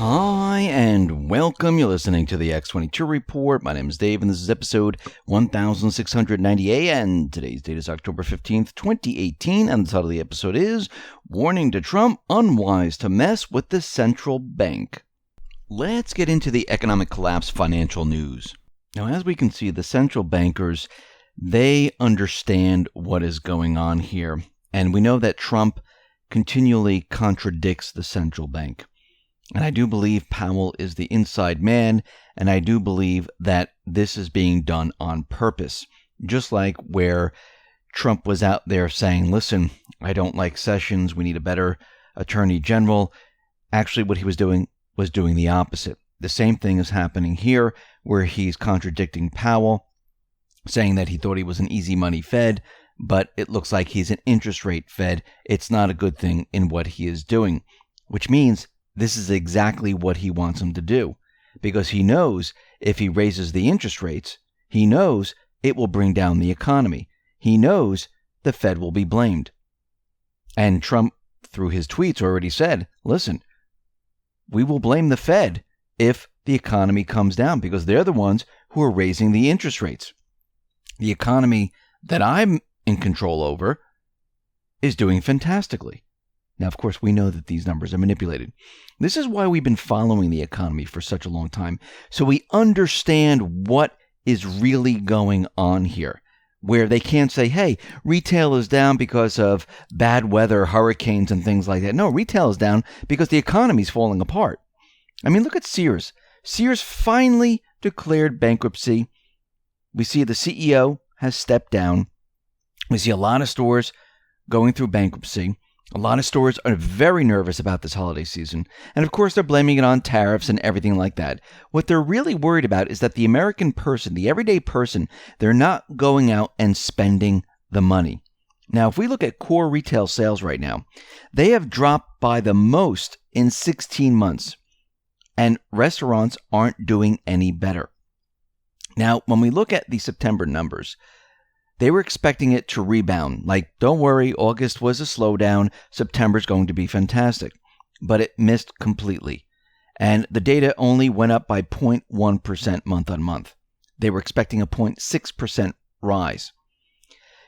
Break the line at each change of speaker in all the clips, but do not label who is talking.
Hi, and welcome. You're listening to the X22 Report. My name is Dave, and this is episode 1698, and today's date is October 15th, 2018, and the title of the episode is Warning to Trump, Unwise to Mess with the Central Bank. Let's get into the economic collapse financial news. Now, as we can see, the central bankers, they understand what is going on here, and we know that Trump continually contradicts the central bank. And I do believe Powell is the inside man, and I do believe that this is being done on purpose. Just like where Trump was out there saying, listen, I don't like Sessions, we need a better attorney general. Actually, what he was doing the opposite. The same thing is happening here, where he's contradicting Powell, saying that he thought he was an easy money Fed, but it looks like he's an interest rate Fed. It's not a good thing in what he is doing, which means this is exactly what he wants him to do, because he knows if he raises the interest rates, he knows it will bring down the economy. He knows the Fed will be blamed. And Trump, through his tweets, already said, listen, we will blame the Fed if the economy comes down, because they're the ones who are raising the interest rates. The economy that I'm in control over is doing fantastically. Now, of course, we know that these numbers are manipulated. This is why we've been following the economy for such a long time, so we understand what is really going on here, where they can't say, hey, retail is down because of bad weather, hurricanes, and things like that. No, retail is down because the economy is falling apart. I mean, look at Sears. Sears finally declared bankruptcy. We see the CEO has stepped down. We see a lot of stores going through bankruptcy. A lot of stores are very nervous about this holiday season, and of course they're blaming it on tariffs and everything like that. What they're really worried about is that the American person, the everyday person, they're not going out and spending the money. Now, if we look at core retail sales right now, they have dropped by the most in 16 months, and restaurants aren't doing any better. Now, when we look at the September numbers, they were expecting it to rebound. Like, don't worry, August was a slowdown. September's going to be fantastic. But it missed completely. And the data only went up by 0.1% month on month. They were expecting a 0.6% rise.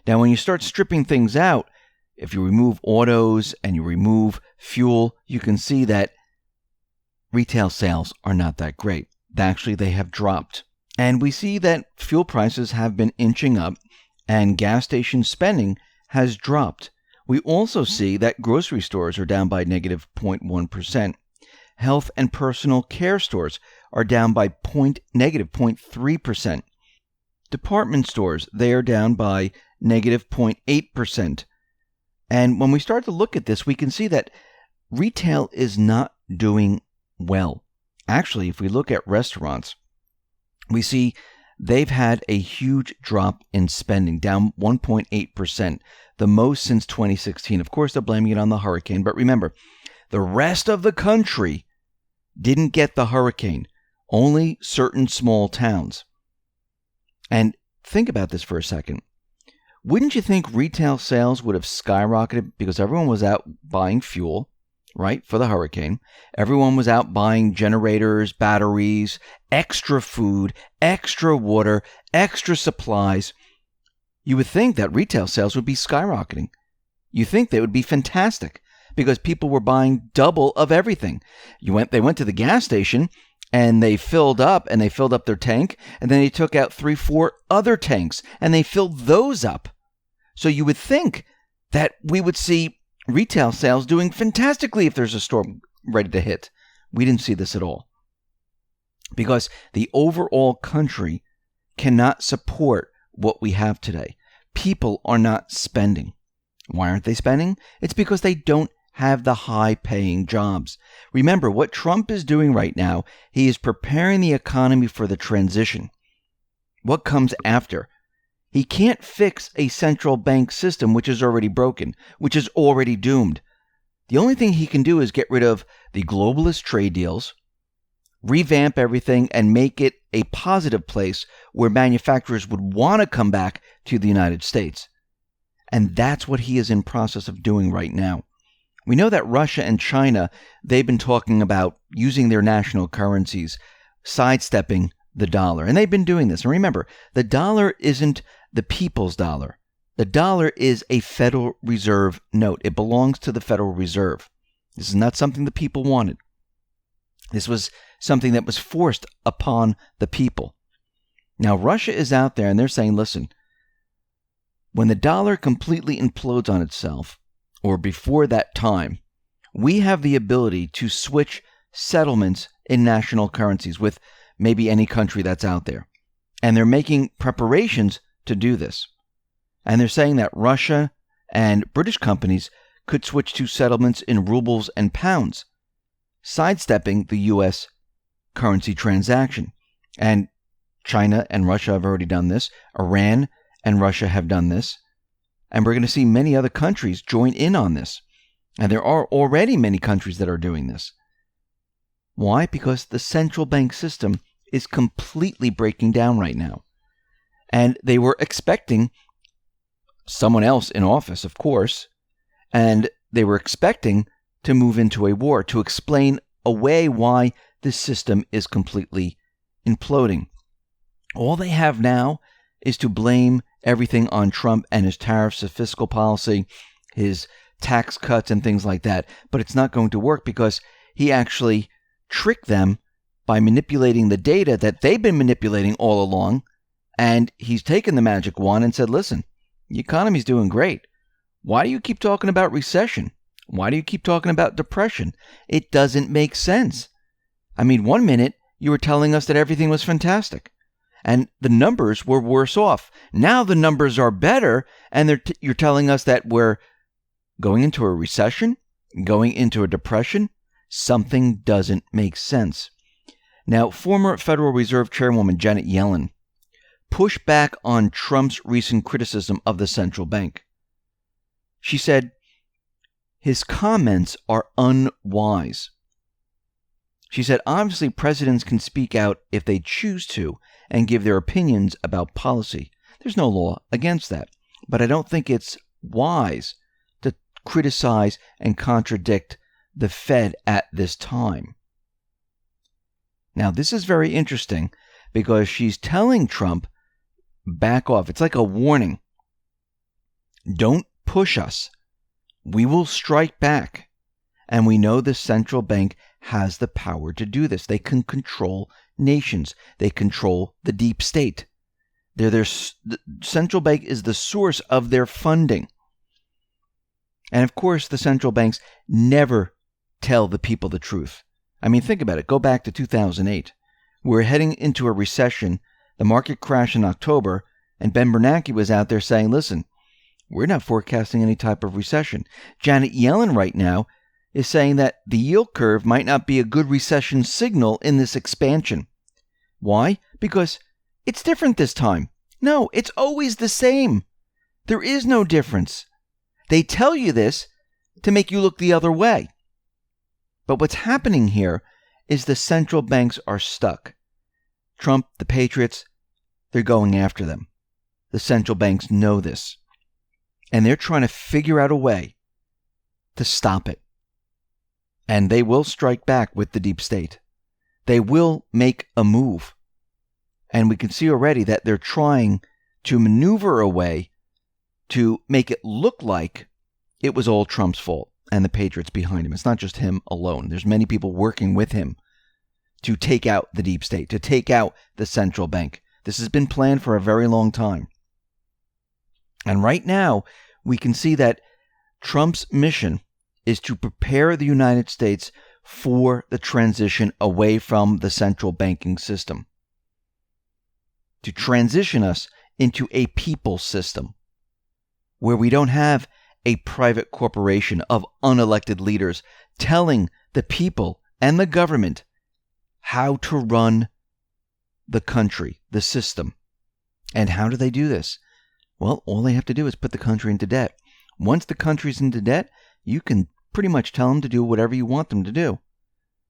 Now, when you start stripping things out, if you remove autos and you remove fuel, you can see that retail sales are not that great. Actually, they have dropped. And we see that fuel prices have been inching up, and gas station spending has dropped. We also see that grocery stores are down by negative 0.1%. Health and personal care stores are down by negative 0.3%. Department stores, they are down by negative 0.8%. And when we start to look at this, we can see that retail is not doing well. Actually, if we look at restaurants, we see they've had a huge drop in spending, down 1.8%, the most since 2016. Of course, they're blaming it on the hurricane, but remember, the rest of the country didn't get the hurricane, only certain small towns. And think about this for a second. Wouldn't you think retail sales would have skyrocketed because everyone was out buying fuel, right, for the hurricane? Everyone was out buying generators, batteries, extra food, extra water, extra supplies. You would think that retail sales would be skyrocketing. You think they would be fantastic because people were buying double of everything. They went to the gas station and they filled up their tank, and then they took out 3-4 other tanks and they filled those up. So you would think that we would see retail sales doing fantastically if there's a storm ready to hit. We didn't see this at all. Because the overall country cannot support what we have today. People are not spending. Why aren't they spending? It's because they don't have the high-paying jobs. Remember, what Trump is doing right now, he is preparing the economy for the transition. What comes after? He can't fix a central bank system which is already broken, which is already doomed. The only thing he can do is get rid of the globalist trade deals, revamp everything, and make it a positive place where manufacturers would want to come back to the United States. And that's what he is in process of doing right now. We know that Russia and China, they've been talking about using their national currencies, sidestepping the dollar. And they've been doing this. And remember, the dollar isn't the people's dollar. The dollar is a Federal Reserve note. It belongs to the Federal Reserve. This is not something the people wanted. This was something that was forced upon the people. Now, Russia is out there and they're saying, listen, when the dollar completely implodes on itself, or before that time, we have the ability to switch settlements in national currencies with maybe any country that's out there. And they're making preparations to do this. And they're saying that Russia and British companies could switch to settlements in rubles and pounds, sidestepping the U.S. currency transaction. And China and Russia have already done this. Iran and Russia have done this. And we're going to see many other countries join in on this. And there are already many countries that are doing this. Why? Because the central bank system is completely breaking down right now. And they were expecting someone else in office, of course, and they were expecting to move into a war to explain away why this system is completely imploding. All they have now is to blame everything on Trump and his tariffs, his fiscal policy, his tax cuts and things like that. But it's not going to work because he actually tricked them by manipulating the data that they've been manipulating all along. And he's taken the magic wand and said, listen, the economy's doing great. Why do you keep talking about recession? Why do you keep talking about depression? It doesn't make sense. I mean, 1 minute you were telling us that everything was fantastic and the numbers were worse off. Now the numbers are better and you're telling us that we're going into a recession, going into a depression. Something doesn't make sense. Now, former Federal Reserve Chairwoman Janet Yellen pushed back on Trump's recent criticism of the central bank. She said, his comments are unwise. She said, obviously, presidents can speak out if they choose to and give their opinions about policy. There's no law against that. But I don't think it's wise to criticize and contradict the Fed at this time. Now, this is very interesting because she's telling Trump, back off. It's like a warning. Don't push us. We will strike back. And we know the central bank has the power to do this. They can control nations. They control the deep state. The central bank is the source of their funding. And of course, the central banks never tell the people the truth. I mean, think about it. Go back to 2008. We're heading into a recession. The market crashed in October, and Ben Bernanke was out there saying, listen, we're not forecasting any type of recession. Janet Yellen right now is saying that the yield curve might not be a good recession signal in this expansion. Why? Because it's different this time. No, it's always the same. There is no difference. They tell you this to make you look the other way. But what's happening here is the central banks are stuck. Trump, the Patriots, they're going after them. The central banks know this. And they're trying to figure out a way to stop it. And they will strike back with the deep state. They will make a move. And we can see already that they're trying to maneuver a way to make it look like it was all Trump's fault and the Patriots behind him. It's not just him alone. There's many people working with him to take out the deep state, to take out the central bank. This has been planned for a very long time. And right now, we can see that Trump's mission is to prepare the United States for the transition away from the central banking system, to transition us into a people system where we don't have a private corporation of unelected leaders telling the people and the government how to run the country, the system. And how do they do this? Well, all they have to do is put the country into debt. Once the country's into debt, you can pretty much tell them to do whatever you want them to do.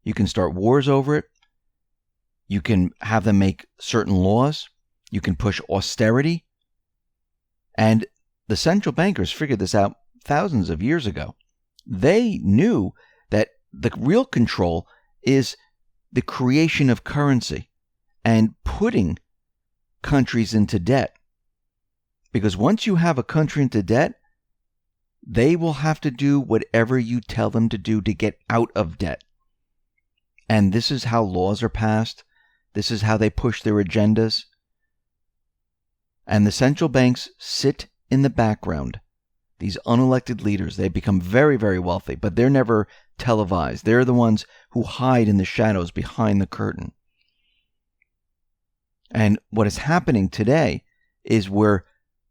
You can start wars over it. You can have them make certain laws. You can push austerity. And the central bankers figured this out thousands of years ago. They knew that the real control is the creation of currency and putting countries into debt. Because once you have a country into debt, they will have to do whatever you tell them to do to get out of debt. And this is how laws are passed. This is how they push their agendas. And the central banks sit in the background. These unelected leaders, they become very, very wealthy, but they're never televised. They're the ones who hide in the shadows behind the curtain. And what is happening today is we're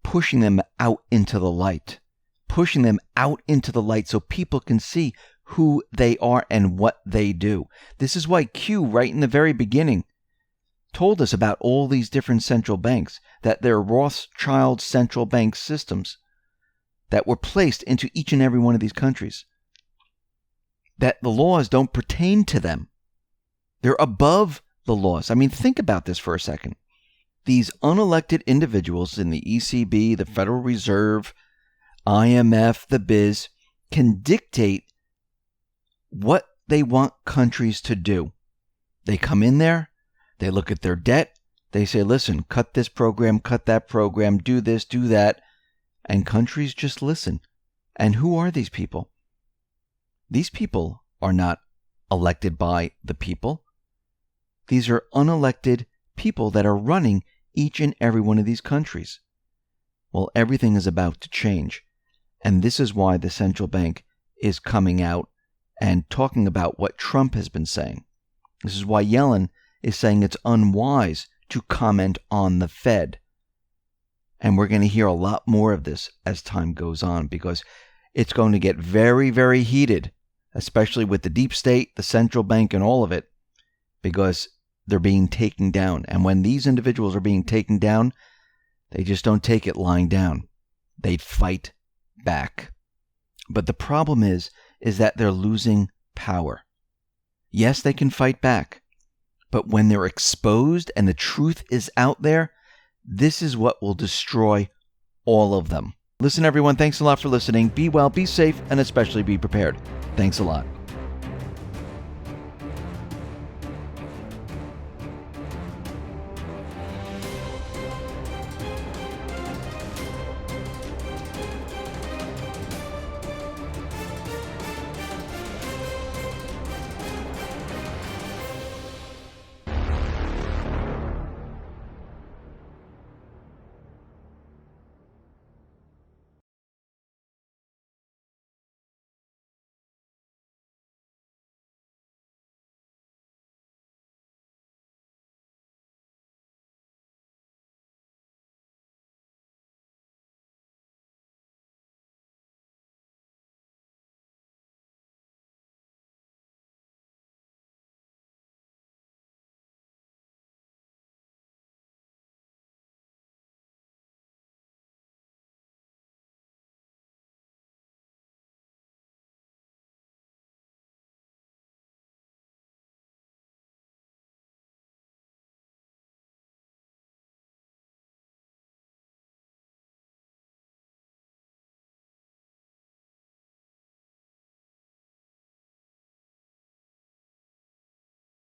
pushing them out into the light. Pushing them out into the light so people can see who they are and what they do. This is why Q, right in the very beginning, told us about all these different central banks, that they're Rothschild central bank systems that were placed into each and every one of these countries. That the laws don't pertain to them. They're above the laws. I mean, think about this for a second. These unelected individuals in the ECB, the Federal Reserve, IMF, the biz, can dictate what they want countries to do. They come in there, they look at their debt, they say, listen, cut this program, cut that program, do this, do that, and countries just listen. And who are these people? These people are not elected by the people. These are unelected people that are running each and every one of these countries. Well, everything is about to change. And this is why the central bank is coming out and talking about what Trump has been saying. This is why Yellen is saying it's unwise to comment on the Fed. And we're going to hear a lot more of this as time goes on, because it's going to get very, very heated, especially with the deep state, the central bank, and all of it, because they're being taken down. And when these individuals are being taken down, they just don't take it lying down. They fight back. But the problem is that they're losing power. Yes, they can fight back, but when they're exposed and the truth is out there, this is what will destroy all of them. Listen, everyone, thanks a lot for listening. Be well, be safe, and especially be prepared. Thanks a lot.